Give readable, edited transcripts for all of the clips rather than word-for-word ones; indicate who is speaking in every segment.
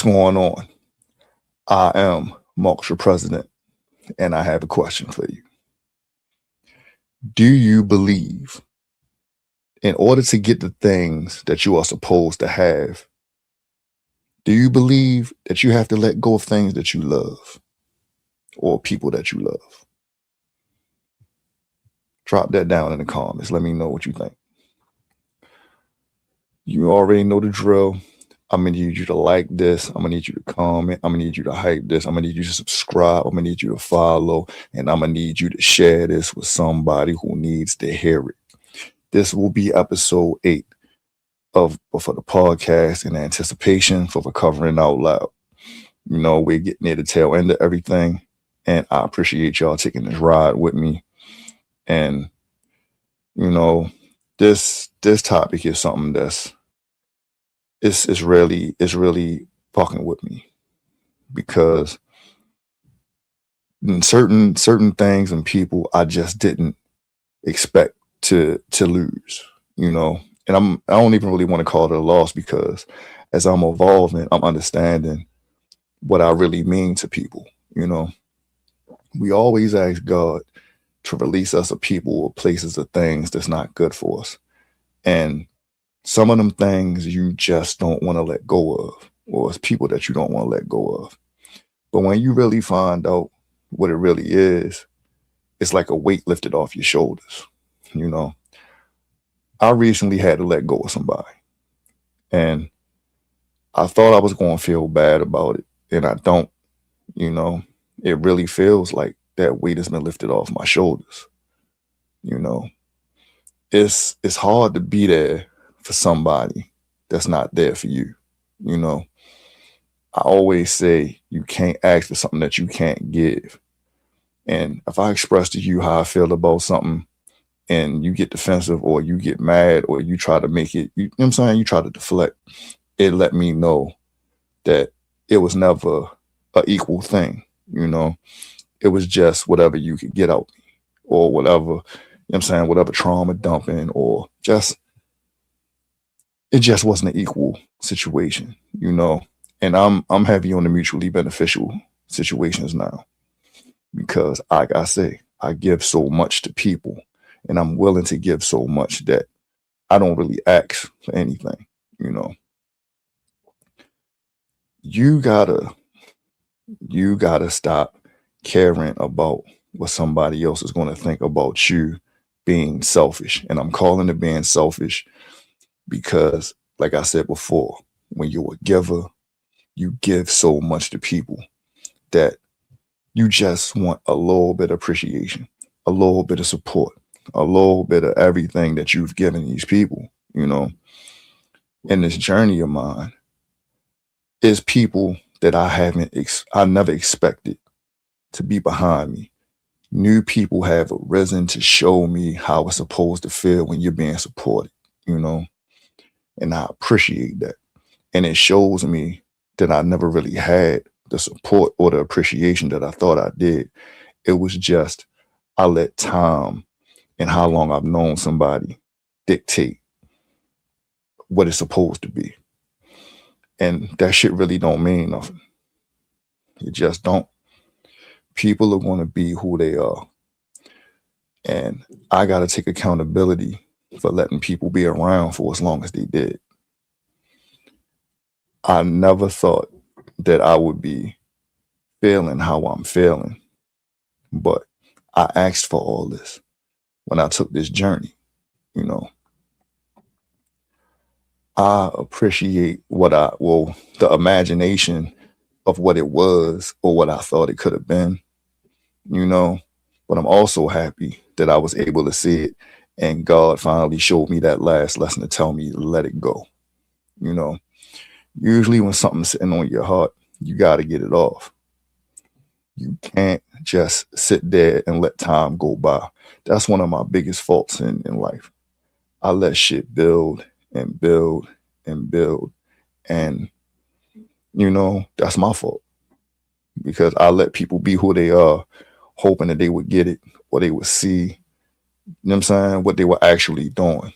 Speaker 1: What's going on? I am Marcus, your president, and I have a question for you. Do you believe in order to get the things that you are supposed to have, do you believe that you have to let go of things that you love or people that you love? Drop that down in the comments. Let me know what you think. You already know the drill. I'm gonna need you to like this. I'm gonna need you to comment. I'm gonna need you to hype this. I'm gonna need you to subscribe. I'm gonna need you to follow. And I'm gonna need you to share this with somebody who needs to hear it. This will be episode 8 for the podcast in anticipation for Recovering Out Loud. You know, we're getting near the tail end of everything. And I appreciate y'all taking this ride with me. And, you know, this topic is something that's it's really fucking with me, because in certain things and people I just didn't expect to lose, you know. And I don't even really want to call it a loss, because as I'm evolving, I'm understanding what I really mean to people, you know. We always ask God to release us of people or places or things that's not good for us. And some of them things you just don't want to let go of, or it's people that you don't want to let go of. But when you really find out what it really is, it's like a weight lifted off your shoulders, you know. I recently had to let go of somebody, and I thought I was going to feel bad about it, and I don't, you know. It really feels like that weight has been lifted off my shoulders, you know. It's hard to be there for somebody that's not there for you, you know. I always say you can't ask for something that you can't give. And if I express to you how I feel about something and you get defensive or you get mad or you try to make it, you know what I'm saying, you try to deflect, it let me know that it was never a equal thing, you know. It was just whatever you could get out me, or whatever, you know what I'm saying, whatever trauma dumping, or just, it just wasn't an equal situation, you know. And I'm heavy on the mutually beneficial situations now, because like I say, I give so much to people, and I'm willing to give so much that I don't really ask for anything, you know. You gotta stop caring about what somebody else is going to think about you being selfish. And I'm calling it being selfish because, like I said before, when you're a giver, you give so much to people that you just want a little bit of appreciation, a little bit of support, a little bit of everything that you've given these people, you know. In this journey of mine, is people that I never expected to be behind me. New people have arisen to show me how it's supposed to feel when you're being supported, you know, and I appreciate that. And it shows me that I never really had the support or the appreciation that I thought I did. It was just, I let time and how long I've known somebody dictate what it's supposed to be. And that shit really don't mean nothing. It just don't. People are going to be who they are. And I got to take accountability for letting people be around for as long as they did. I never thought that I would be feeling how I'm feeling, but I asked for all this when I took this journey, you know. I appreciate the imagination of what it was or what I thought it could have been, you know, but I'm also happy that I was able to see it, and God finally showed me that last lesson to tell me to let it go, you know. Usually when something's sitting on your heart, you got to get it off. You can't just sit there and let time go by. That's one of my biggest faults in life. I let shit build and build and build. And, you know, that's my fault, because I let people be who they are, hoping that they would get it or they would see, you know what I'm saying, what they were actually doing.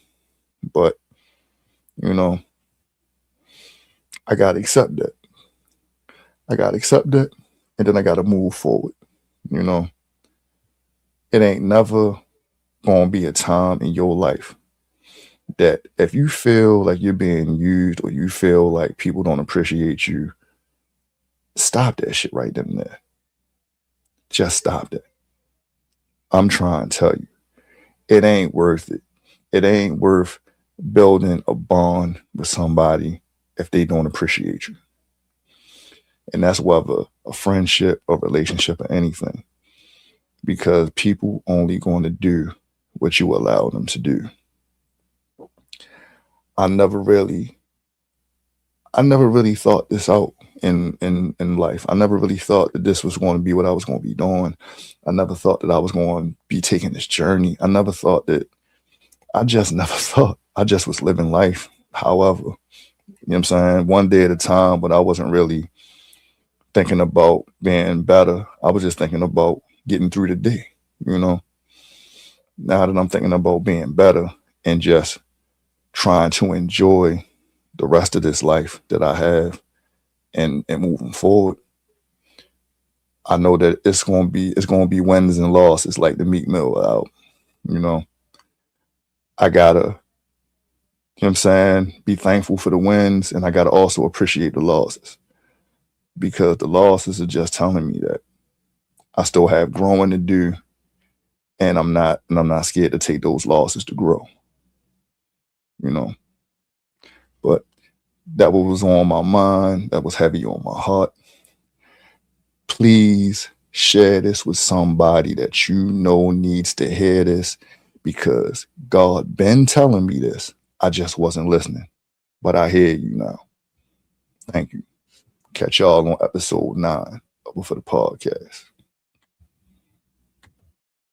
Speaker 1: But, you know, I got to accept that. I gotta accept that, and then I gotta move forward. You know, it ain't never gonna be a time in your life that if you feel like you're being used or you feel like people don't appreciate you, stop that shit right then and there. Just stop that. I'm trying to tell you, it ain't worth it. It ain't worth building a bond with somebody if they don't appreciate you. And that's whether a friendship, a relationship, or anything. Because people only going to do what you allow them to do. I never really I never really thought this out in life. I never really thought that this was going to be what I was going to be doing. I never thought that I was going to be taking this journey. I never thought that I just never thought. I just was living life. However, you know what I'm saying? One day at a time, but I wasn't really thinking about being better. I was just thinking about getting through the day, you know. Now that I'm thinking about being better and just trying to enjoy the rest of this life that I have and moving forward, I know that it's gonna be wins and losses like the Meek Mill album. You know, I gotta, you know what I'm saying, be thankful for the wins and I gotta also appreciate the losses. Because the losses are just telling me that I still have growing to do and I'm not scared to take those losses to grow, you know. But that was on my mind, that was heavy on my heart. Please share this with somebody that you know needs to hear this because God been telling me this. I just wasn't listening. But I hear you now. Thank you. Catch y'all on episode 9 of For the Podcast.